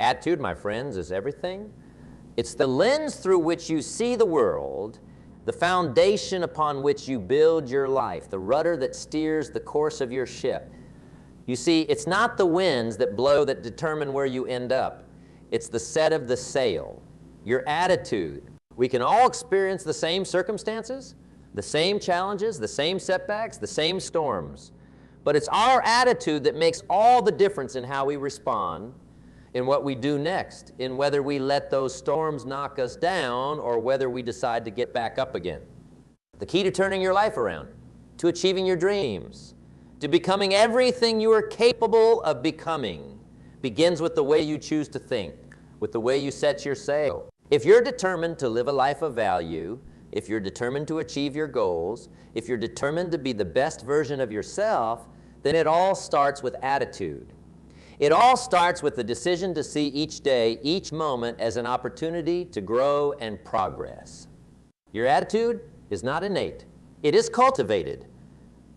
Attitude, my friends, is everything. It's the lens through which you see the world, the foundation upon which you build your life, the rudder that steers the course of your ship. You see, it's not the winds that blow that determine where you end up. It's the set of the sail, your attitude. We can all experience the same circumstances, the same challenges, the same setbacks, the same storms. But it's our attitude that makes all the difference in how we respond, in what we do next, in whether we let those storms knock us down or whether we decide to get back up again. The key to turning your life around, to achieving your dreams, to becoming everything you are capable of becoming, begins with the way you choose to think, with the way you set your sail. If you're determined to live a life of value, if you're determined to achieve your goals, if you're determined to be the best version of yourself, then it all starts with attitude. It all starts with the decision to see each day, each moment as an opportunity to grow and progress. Your attitude is not innate. It is cultivated.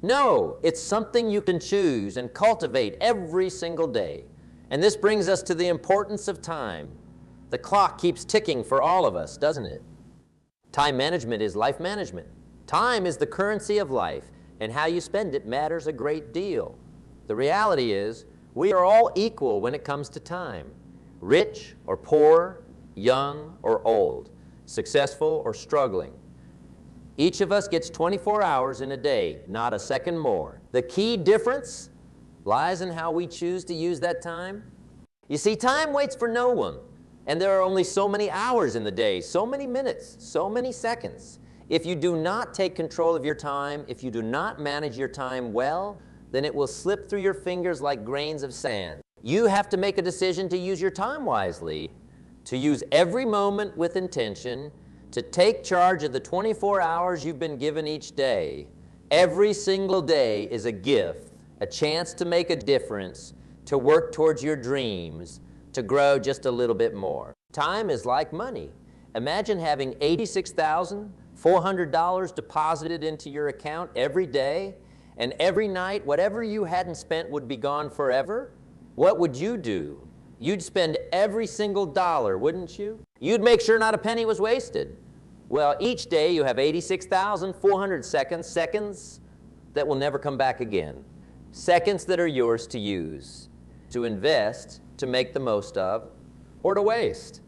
No, it's something you can choose and cultivate every single day. And this brings us to the importance of time. The clock keeps ticking for all of us, doesn't it? Time management is life management. Time is the currency of life, and how you spend it matters a great deal. The reality is, we are all equal when it comes to time. Rich or poor, young or old, successful or struggling. Each of us gets 24 hours in a day, not a second more. The key difference lies in how we choose to use that time. You see, time waits for no one, and there are only so many hours in the day, so many minutes, so many seconds. If you do not take control of your time, if you do not manage your time well, then it will slip through your fingers like grains of sand. You have to make a decision to use your time wisely, to use every moment with intention, to take charge of the 24 hours you've been given each day. Every single day is a gift, a chance to make a difference, to work towards your dreams, to grow just a little bit more. Time is like money. Imagine having $86,400 deposited into your account every day, and every night, whatever you hadn't spent would be gone forever. What would you do? You'd spend every single dollar, wouldn't you? You'd make sure not a penny was wasted. Well, each day you have 86,400 seconds that will never come back again. Seconds that are yours to use, to invest, to make the most of, or to waste.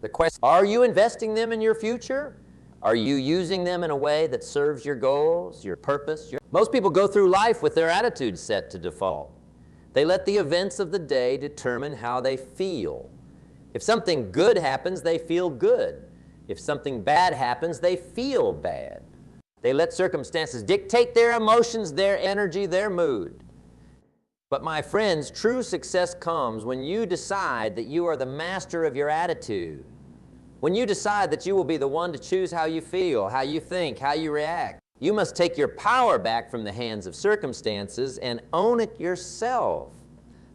The question, are you investing them in your future? Are you using them in a way that serves your goals, your purpose? Most people go through life with their attitude set to default. They let the events of the day determine how they feel. If something good happens, they feel good. If something bad happens, they feel bad. They let circumstances dictate their emotions, their energy, their mood. But my friends, true success comes when you decide that you are the master of your attitude. When you decide that you will be the one to choose how you feel, how you think, how you react. You must take your power back from the hands of circumstances and own it yourself.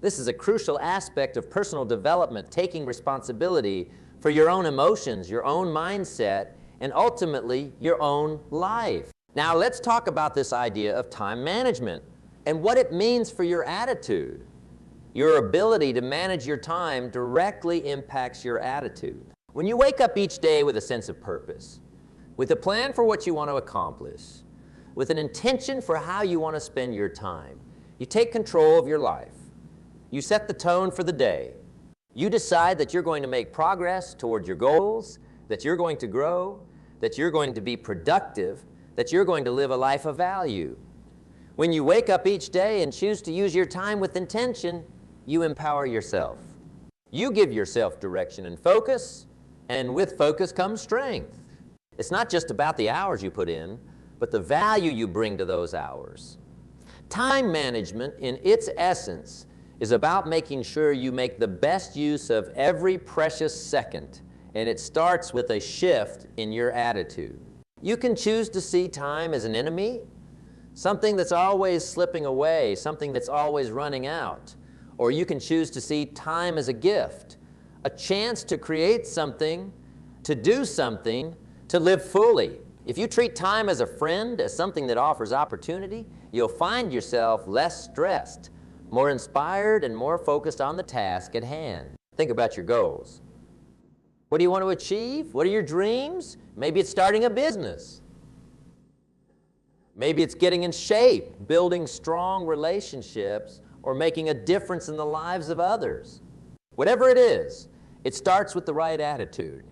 This is a crucial aspect of personal development, taking responsibility for your own emotions, your own mindset, and ultimately your own life. Now let's talk about this idea of time management and what it means for your attitude. Your ability to manage your time directly impacts your attitude. When you wake up each day with a sense of purpose, with a plan for what you want to accomplish, with an intention for how you want to spend your time, you take control of your life. You set the tone for the day. You decide that you're going to make progress toward your goals, that you're going to grow, that you're going to be productive, that you're going to live a life of value. When you wake up each day and choose to use your time with intention, you empower yourself. You give yourself direction and focus, and with focus comes strength. It's not just about the hours you put in, but the value you bring to those hours. Time management, in its essence, is about making sure you make the best use of every precious second, and it starts with a shift in your attitude. You can choose to see time as an enemy, something that's always slipping away, something that's always running out. Or you can choose to see time as a gift, a chance to create something, to do something, to live fully. If you treat time as a friend, as something that offers opportunity, you'll find yourself less stressed, more inspired, and more focused on the task at hand. Think about your goals. What do you want to achieve? What are your dreams? Maybe it's starting a business. Maybe it's getting in shape, building strong relationships, or making a difference in the lives of others. Whatever it is, it starts with the right attitude.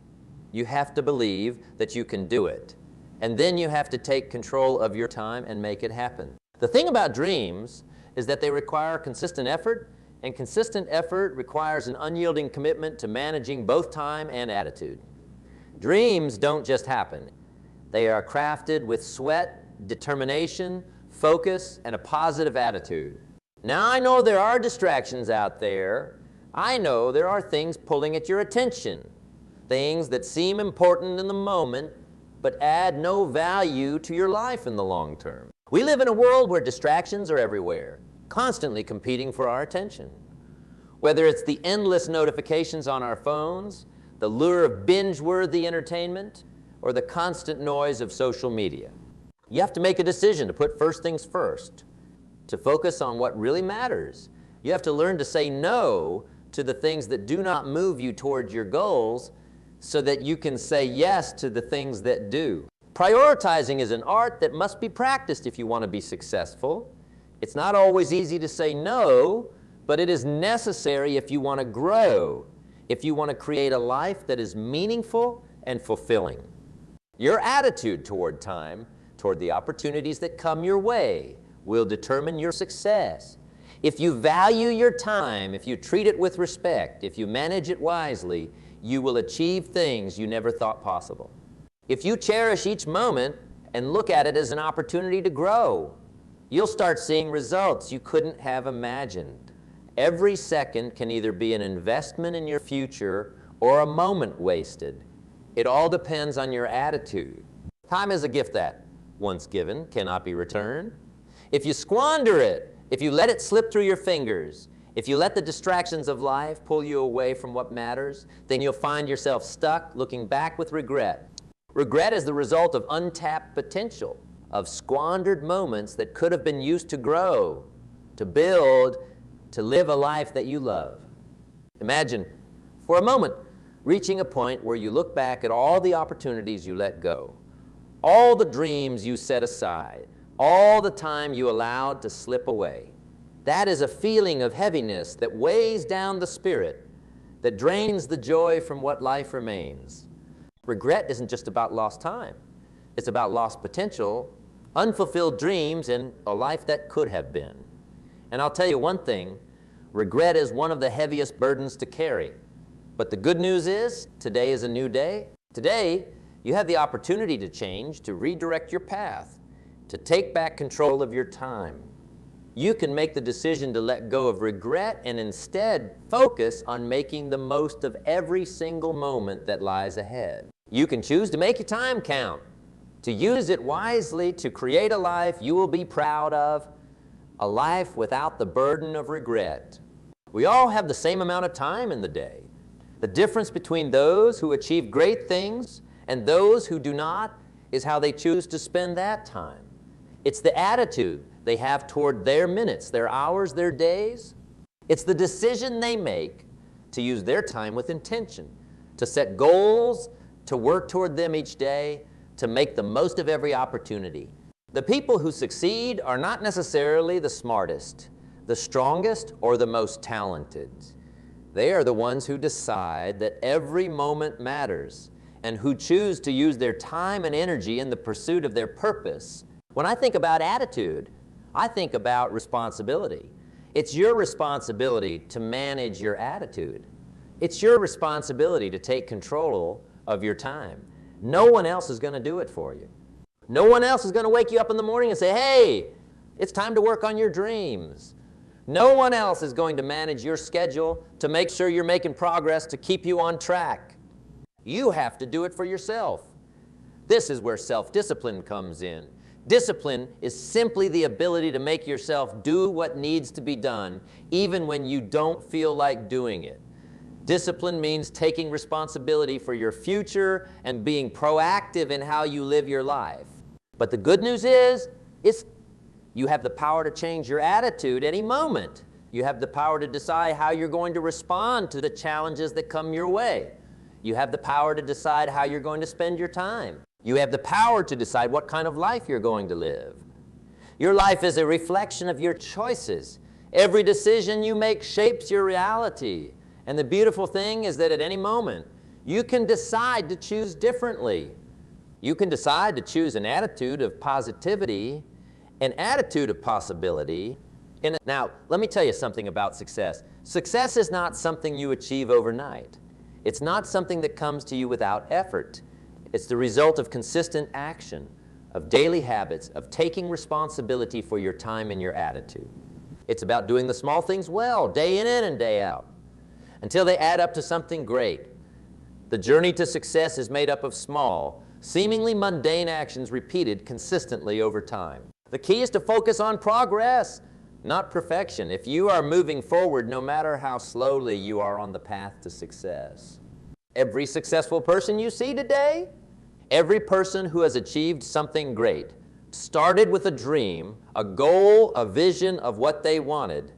You have to believe that you can do it. And then you have to take control of your time and make it happen. The thing about dreams is that they require consistent effort, and consistent effort requires an unyielding commitment to managing both time and attitude. Dreams don't just happen. They are crafted with sweat, determination, focus, and a positive attitude. Now, I know there are distractions out there. I know there are things pulling at your attention, things that seem important in the moment, but add no value to your life in the long term. We live in a world where distractions are everywhere, constantly competing for our attention. Whether it's the endless notifications on our phones, the lure of binge-worthy entertainment, or the constant noise of social media. You have to make a decision to put first things first, to focus on what really matters. You have to learn to say no to the things that do not move you towards your goals so that you can say yes to the things that do. Prioritizing is an art that must be practiced if you want to be successful. It's not always easy to say no, but it is necessary if you want to grow, if you want to create a life that is meaningful and fulfilling. Your attitude toward time, toward the opportunities that come your way, will determine your success. If you value your time, if you treat it with respect, if you manage it wisely, you will achieve things you never thought possible. If you cherish each moment and look at it as an opportunity to grow, you'll start seeing results you couldn't have imagined. Every second can either be an investment in your future or a moment wasted. It all depends on your attitude. Time is a gift that, once given, cannot be returned. If you squander it, if you let it slip through your fingers, if you let the distractions of life pull you away from what matters, then you'll find yourself stuck looking back with regret. Regret is the result of untapped potential, of squandered moments that could have been used to grow, to build, to live a life that you love. Imagine, for a moment, reaching a point where you look back at all the opportunities you let go, all the dreams you set aside, all the time you allowed to slip away. That is a feeling of heaviness that weighs down the spirit, that drains the joy from what life remains. Regret isn't just about lost time. It's about lost potential, unfulfilled dreams, and a life that could have been. And I'll tell you one thing, regret is one of the heaviest burdens to carry. But the good news is, today is a new day. Today, you have the opportunity to change, to redirect your path, to take back control of your time. You can make the decision to let go of regret and instead focus on making the most of every single moment that lies ahead. You can choose to make your time count, to use it wisely to create a life you will be proud of, a life without the burden of regret. We all have the same amount of time in the day. The difference between those who achieve great things and those who do not is how they choose to spend that time. It's the attitude they have toward their minutes, their hours, their days. It's the decision they make to use their time with intention, to set goals, to work toward them each day, to make the most of every opportunity. The people who succeed are not necessarily the smartest, the strongest, or the most talented. They are the ones who decide that every moment matters and who choose to use their time and energy in the pursuit of their purpose. When I think about attitude, I think about responsibility. It's your responsibility to manage your attitude. It's your responsibility to take control of your time. No one else is going to do it for you. No one else is going to wake you up in the morning and say, hey, it's time to work on your dreams. No one else is going to manage your schedule to make sure you're making progress to keep you on track. You have to do it for yourself. This is where self-discipline comes in. Discipline is simply the ability to make yourself do what needs to be done, even when you don't feel like doing it. Discipline means taking responsibility for your future and being proactive in how you live your life. But the good news is you have the power to change your attitude any moment. You have the power to decide how you're going to respond to the challenges that come your way. You have the power to decide how you're going to spend your time. You have the power to decide what kind of life you're going to live. Your life is a reflection of your choices. Every decision you make shapes your reality. And the beautiful thing is that at any moment, you can decide to choose differently. You can decide to choose an attitude of positivity, an attitude of possibility. Now, let me tell you something about success. Success is not something you achieve overnight. It's not something that comes to you without effort. It's the result of consistent action, of daily habits, of taking responsibility for your time and your attitude. It's about doing the small things well, day in and day out, until they add up to something great. The journey to success is made up of small, seemingly mundane actions repeated consistently over time. The key is to focus on progress, not perfection. If you are moving forward, no matter how slowly, you are on the path to success. Every successful person you see today, every person who has achieved something great, started with a dream, a goal, a vision of what they wanted,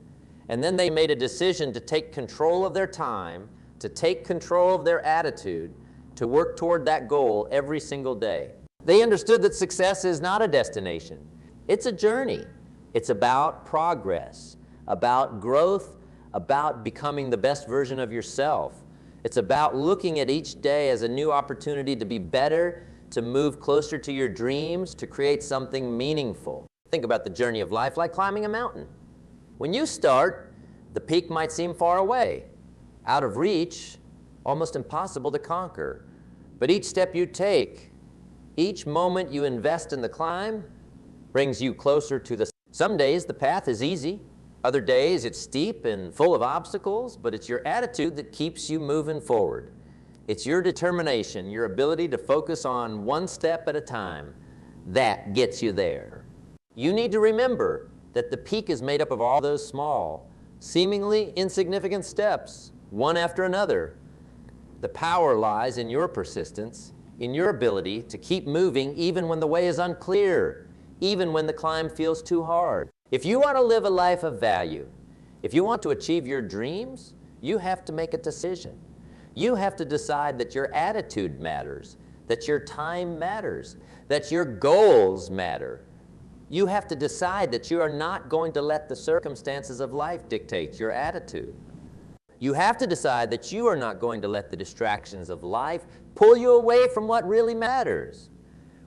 and then they made a decision to take control of their time, to take control of their attitude, to work toward that goal every single day. They understood that success is not a destination. It's a journey. It's about progress, about growth, about becoming the best version of yourself. It's about looking at each day as a new opportunity to be better, to move closer to your dreams, to create something meaningful. Think about the journey of life like climbing a mountain. When you start, the peak might seem far away, out of reach, almost impossible to conquer. But each step you take, each moment you invest in the climb, brings you closer to the. Some days the path is easy. Other days it's steep and full of obstacles, but it's your attitude that keeps you moving forward. It's your determination, your ability to focus on one step at a time that gets you there. You need to remember that the peak is made up of all those small, seemingly insignificant steps, one after another. The power lies in your persistence, in your ability to keep moving even when the way is unclear, even when the climb feels too hard. If you want to live a life of value, if you want to achieve your dreams, you have to make a decision. You have to decide that your attitude matters, that your time matters, that your goals matter. You have to decide that you are not going to let the circumstances of life dictate your attitude. You have to decide that you are not going to let the distractions of life pull you away from what really matters.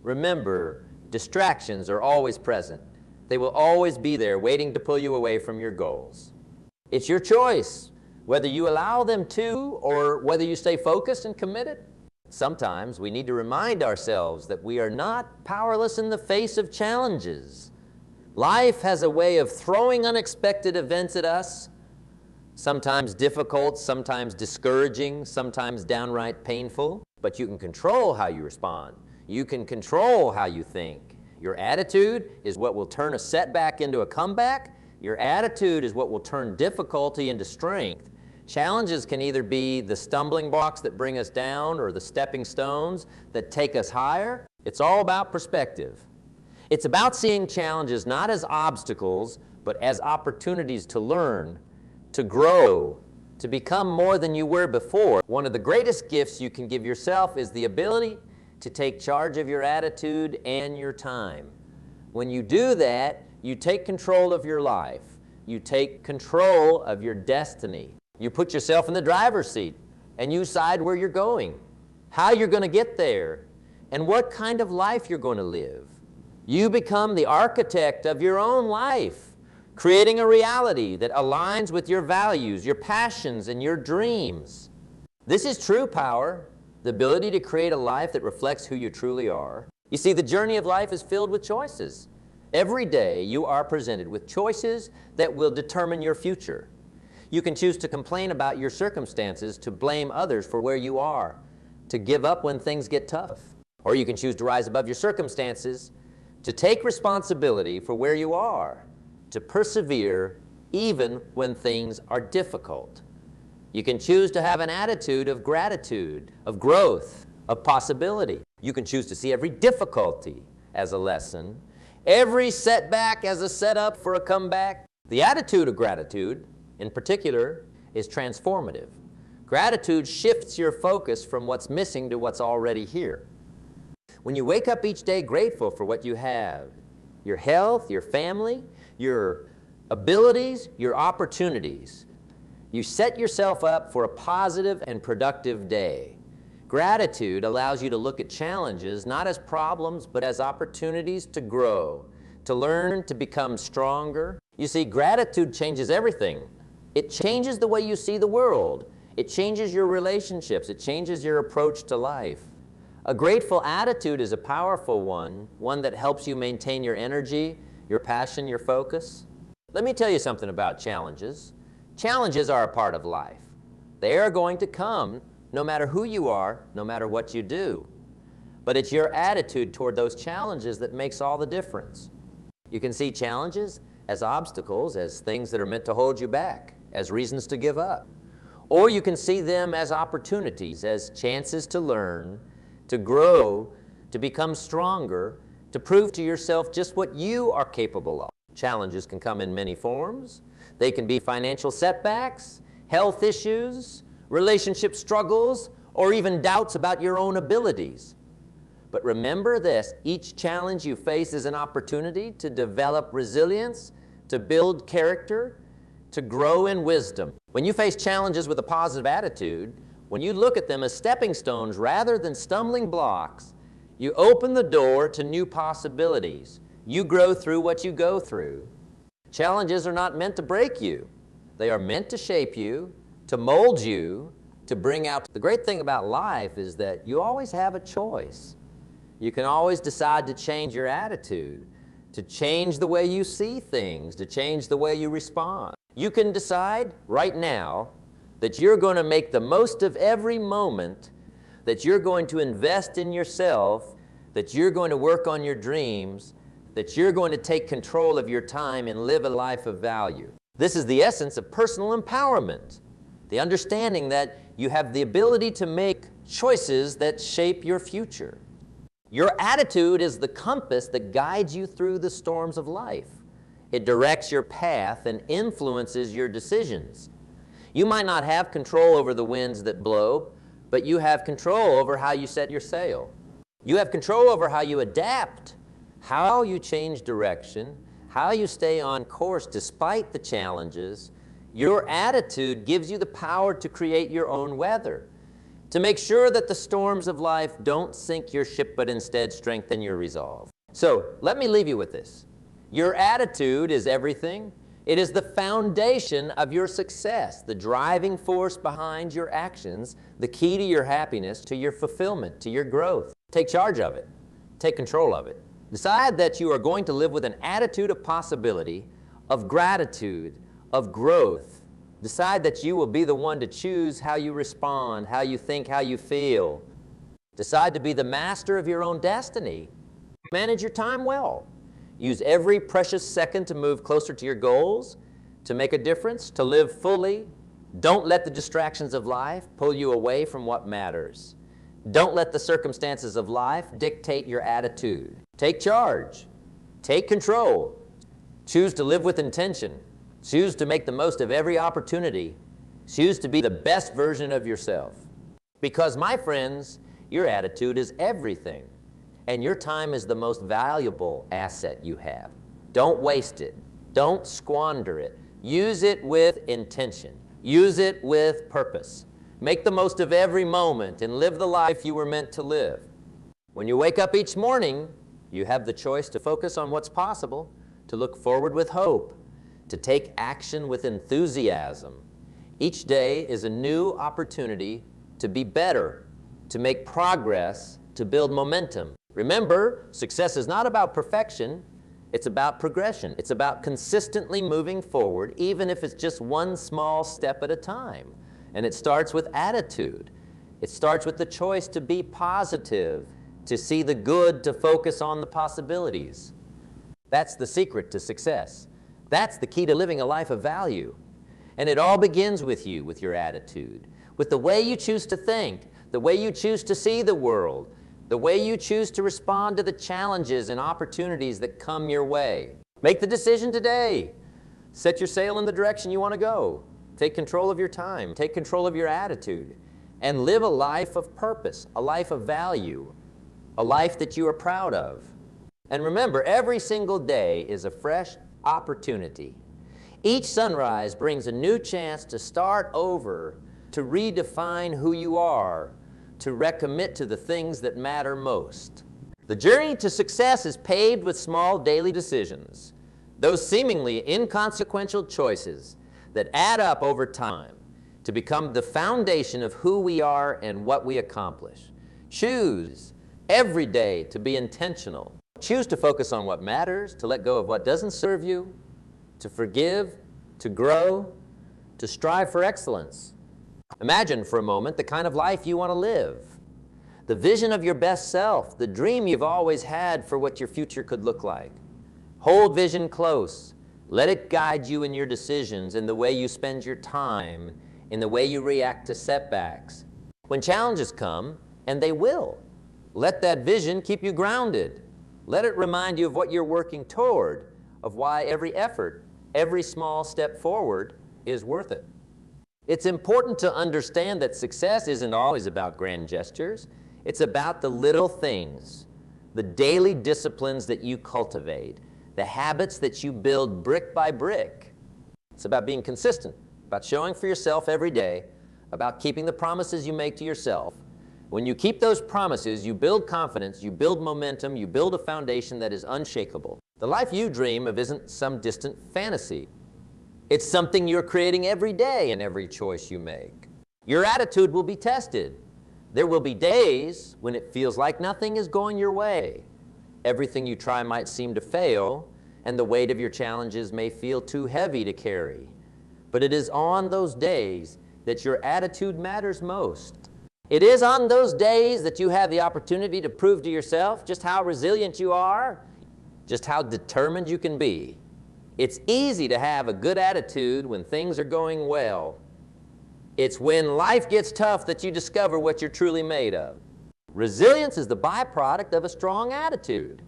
Remember, distractions are always present. They will always be there waiting to pull you away from your goals. It's your choice whether you allow them to or whether you stay focused and committed. Sometimes we need to remind ourselves that we are not powerless in the face of challenges. Life has a way of throwing unexpected events at us, sometimes difficult, sometimes discouraging, sometimes downright painful, but you can control how you respond. You can control how you think. Your attitude is what will turn a setback into a comeback. Your attitude is what will turn difficulty into strength. Challenges can either be the stumbling blocks that bring us down or the stepping stones that take us higher. It's all about perspective. It's about seeing challenges not as obstacles, but as opportunities to learn, to grow, to become more than you were before. One of the greatest gifts you can give yourself is the ability to take charge of your attitude and your time. When you do that, you take control of your life. You take control of your destiny. You put yourself in the driver's seat and you decide where you're going, how you're going to get there, and what kind of life you're going to live. You become the architect of your own life, creating a reality that aligns with your values, your passions, and your dreams. This is true power. The ability to create a life that reflects who you truly are. You see, the journey of life is filled with choices. Every day you are presented with choices that will determine your future. You can choose to complain about your circumstances, to blame others for where you are, to give up when things get tough. Or you can choose to rise above your circumstances, to take responsibility for where you are, to persevere even when things are difficult. You can choose to have an attitude of gratitude, of growth, of possibility. You can choose to see every difficulty as a lesson, every setback as a setup for a comeback. The attitude of gratitude in particular, is transformative. Gratitude shifts your focus from what's missing to what's already here. When you wake up each day grateful for what you have, your health, your family, your abilities, your opportunities, you set yourself up for a positive and productive day. Gratitude allows you to look at challenges not as problems, but as opportunities to grow, to learn, to become stronger. You see, gratitude changes everything. It changes the way you see the world. It changes your relationships. It changes your approach to life. A grateful attitude is a powerful one that helps you maintain your energy, your passion, your focus. Let me tell you something about challenges. Challenges are a part of life. They are going to come no matter who you are, no matter what you do. But it's your attitude toward those challenges that makes all the difference. You can see challenges as obstacles, as things that are meant to hold you back, as reasons to give up. Or you can see them as opportunities, as chances to learn, to grow, to become stronger, to prove to yourself just what you are capable of. Challenges can come in many forms. They can be financial setbacks, health issues, relationship struggles, or even doubts about your own abilities. But remember this, each challenge you face is an opportunity to develop resilience, to build character, to grow in wisdom. When you face challenges with a positive attitude, when you look at them as stepping stones rather than stumbling blocks, you open the door to new possibilities. You grow through what you go through. Challenges are not meant to break you. They are meant to shape you, to mold you, to bring out. The great thing about life is that you always have a choice. You can always decide to change your attitude, to change the way you see things, to change the way you respond. You can decide right now that you're going to make the most of every moment, that you're going to invest in yourself, that you're going to work on your dreams, that you're going to take control of your time and live a life of value. This is the essence of personal empowerment, the understanding that you have the ability to make choices that shape your future. Your attitude is the compass that guides you through the storms of life. It directs your path and influences your decisions. You might not have control over the winds that blow, but you have control over how you set your sail. You have control over how you adapt, how you change direction, how you stay on course despite the challenges. Your attitude gives you the power to create your own weather, to make sure that the storms of life don't sink your ship, but instead strengthen your resolve. So let me leave you with this. Your attitude is everything. It is the foundation of your success, the driving force behind your actions, the key to your happiness, to your fulfillment, to your growth. Take charge of it. Take control of it. Decide that you are going to live with an attitude of possibility, of gratitude, of growth. Decide that you will be the one to choose how you respond, how you think, how you feel. Decide to be the master of your own destiny. Manage your time well. Use every precious second to move closer to your goals, to make a difference, to live fully. Don't let the distractions of life pull you away from what matters. Don't let the circumstances of life dictate your attitude. Take charge. Take control. Choose to live with intention. Choose to make the most of every opportunity. Choose to be the best version of yourself. Because, my friends, your attitude is everything. And your time is the most valuable asset you have. Don't waste it. Don't squander it. Use it with intention. Use it with purpose. Make the most of every moment and live the life you were meant to live. When you wake up each morning, you have the choice to focus on what's possible, to look forward with hope, to take action with enthusiasm. Each day is a new opportunity to be better, to make progress, to build momentum. Remember, success is not about perfection, it's about progression. It's about consistently moving forward, even if it's just one small step at a time. And it starts with attitude. It starts with the choice to be positive, to see the good, to focus on the possibilities. That's the secret to success. That's the key to living a life of value. And it all begins with you, with your attitude, with the way you choose to think, the way you choose to see the world, the way you choose to respond to the challenges and opportunities that come your way. Make the decision today. Set your sail in the direction you want to go. Take control of your time. Take control of your attitude. And live a life of purpose, a life of value, a life that you are proud of. And remember, every single day is a fresh opportunity. Each sunrise brings a new chance to start over, to redefine who you are, to recommit to the things that matter most. The journey to success is paved with small daily decisions, those seemingly inconsequential choices that add up over time to become the foundation of who we are and what we accomplish. Choose every day to be intentional. Choose to focus on what matters, to let go of what doesn't serve you, to forgive, to grow, to strive for excellence. Imagine for a moment the kind of life you want to live, the vision of your best self, the dream you've always had for what your future could look like. Hold vision close. Let it guide you in your decisions, in the way you spend your time, in the way you react to setbacks. When challenges come, and they will, let that vision keep you grounded. Let it remind you of what you're working toward, of why every effort, every small step forward is worth it. It's important to understand that success isn't always about grand gestures. It's about the little things, the daily disciplines that you cultivate, the habits that you build brick by brick. It's about being consistent, about showing for yourself every day, about keeping the promises you make to yourself. When you keep those promises, you build confidence, you build momentum, you build a foundation that is unshakable. The life you dream of isn't some distant fantasy. It's something you're creating every day in every choice you make. Your attitude will be tested. There will be days when it feels like nothing is going your way. Everything you try might seem to fail, and the weight of your challenges may feel too heavy to carry. But it is on those days that your attitude matters most. It is on those days that you have the opportunity to prove to yourself just how resilient you are, just how determined you can be. It's easy to have a good attitude when things are going well. It's when life gets tough that you discover what you're truly made of. Resilience is the byproduct of a strong attitude.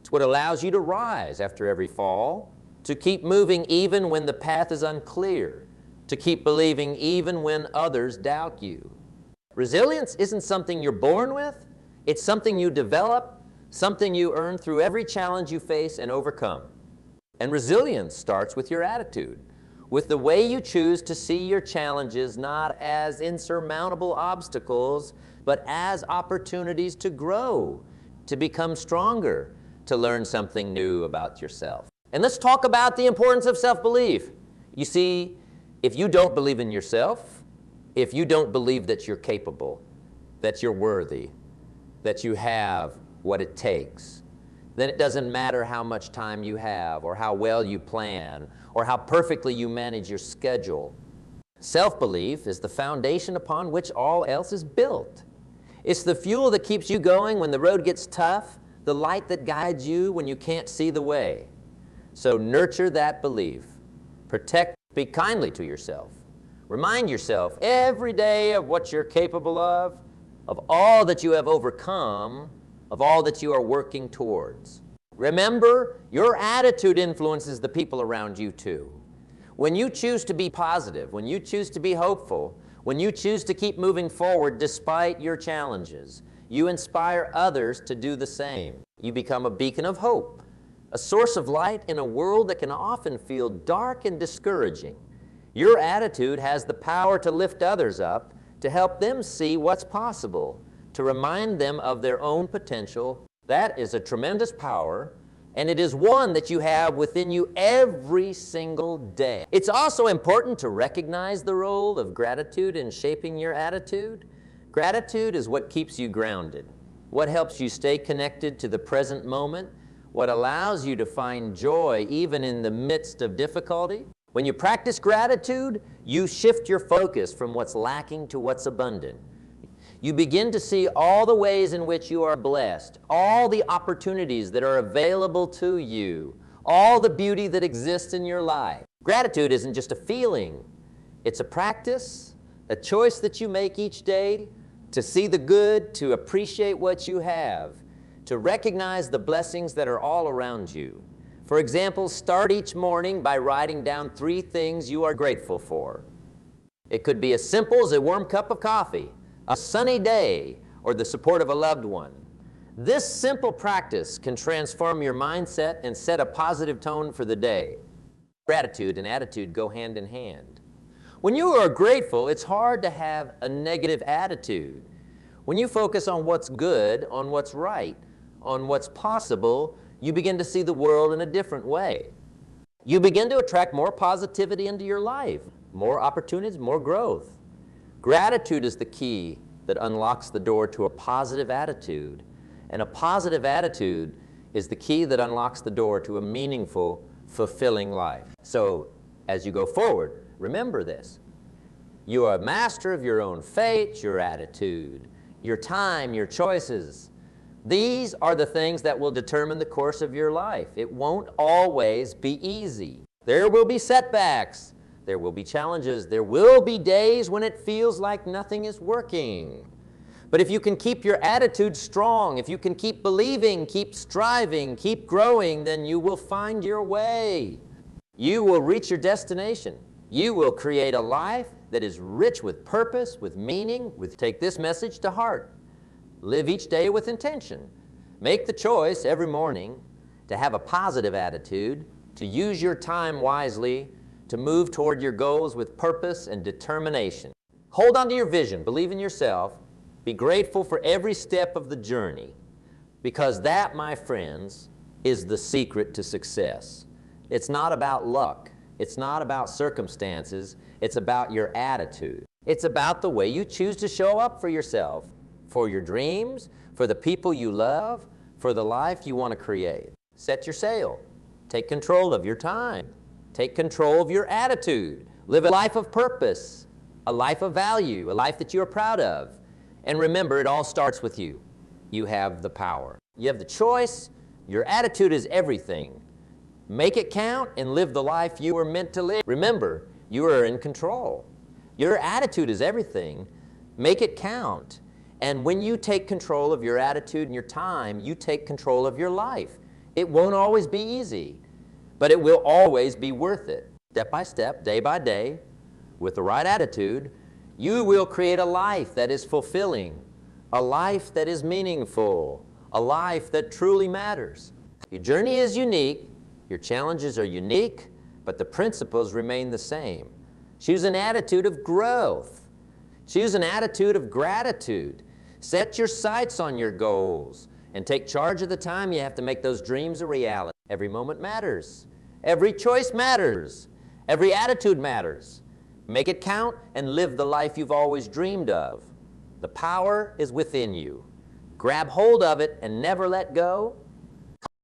It's what allows you to rise after every fall, to keep moving even when the path is unclear, to keep believing even when others doubt you. Resilience isn't something you're born with. It's something you develop, something you earn through every challenge you face and overcome. And resilience starts with your attitude, with the way you choose to see your challenges not as insurmountable obstacles, but as opportunities to grow, to become stronger, to learn something new about yourself. And let's talk about the importance of self-belief. You see, if you don't believe in yourself, if you don't believe that you're capable, that you're worthy, that you have what it takes, then it doesn't matter how much time you have, or how well you plan, or how perfectly you manage your schedule. Self-belief is the foundation upon which all else is built. It's the fuel that keeps you going when the road gets tough, the light that guides you when you can't see the way. So nurture that belief. Protect, be kindly to yourself. Remind yourself every day of what you're capable of all that you have overcome, of all that you are working towards. Remember, your attitude influences the people around you too. When you choose to be positive, when you choose to be hopeful, when you choose to keep moving forward despite your challenges, you inspire others to do the same. You become a beacon of hope, a source of light in a world that can often feel dark and discouraging. Your attitude has the power to lift others up, to help them see what's possible, to remind them of their own potential. That is a tremendous power, and it is one that you have within you every single day. It's also important to recognize the role of gratitude in shaping your attitude. Gratitude is what keeps you grounded, what helps you stay connected to the present moment, what allows you to find joy even in the midst of difficulty. When you practice gratitude, you shift your focus from what's lacking to what's abundant. You begin to see all the ways in which you are blessed, all the opportunities that are available to you, all the beauty that exists in your life. Gratitude isn't just a feeling. It's a practice, a choice that you make each day to see the good, to appreciate what you have, to recognize the blessings that are all around you. For example, start each morning by writing down 3 things you are grateful for. It could be as simple as a warm cup of coffee, a sunny day, or the support of a loved one. This simple practice can transform your mindset and set a positive tone for the day. Gratitude and attitude go hand in hand. When you are grateful, it's hard to have a negative attitude. When you focus on what's good, on what's right, on what's possible, you begin to see the world in a different way. You begin to attract more positivity into your life, more opportunities, more growth. Gratitude is the key that unlocks the door to a positive attitude. And a positive attitude is the key that unlocks the door to a meaningful, fulfilling life. So, as you go forward, remember this. You are a master of your own fate, your attitude, your time, your choices. These are the things that will determine the course of your life. It won't always be easy. There will be setbacks. There will be challenges. There will be days when it feels like nothing is working. But if you can keep your attitude strong, if you can keep believing, keep striving, keep growing, then you will find your way. You will reach your destination. You will create a life that is rich with purpose, with meaning, take this message to heart. Live each day with intention. Make the choice every morning to have a positive attitude, to use your time wisely, to move toward your goals with purpose and determination. Hold on to your vision, believe in yourself, be grateful for every step of the journey, because that, my friends, is the secret to success. It's not about luck. It's not about circumstances. It's about your attitude. It's about the way you choose to show up for yourself, for your dreams, for the people you love, for the life you want to create. Set your sail. Take control of your time. Take control of your attitude. Live a life of purpose, a life of value, a life that you are proud of. And remember, it all starts with you. You have the power. You have the choice. Your attitude is everything. Make it count and live the life you were meant to live. Remember, you are in control. Your attitude is everything. Make it count. And when you take control of your attitude and your time, you take control of your life. It won't always be easy, but it will always be worth it. Step by step, day by day, with the right attitude, you will create a life that is fulfilling, a life that is meaningful, a life that truly matters. Your journey is unique, your challenges are unique, but the principles remain the same. Choose an attitude of growth. Choose an attitude of gratitude. Set your sights on your goals and take charge of the time you have to make those dreams a reality. Every moment matters. Every choice matters. Every attitude matters. Make it count and live the life you've always dreamed of. The power is within you. Grab hold of it and never let go.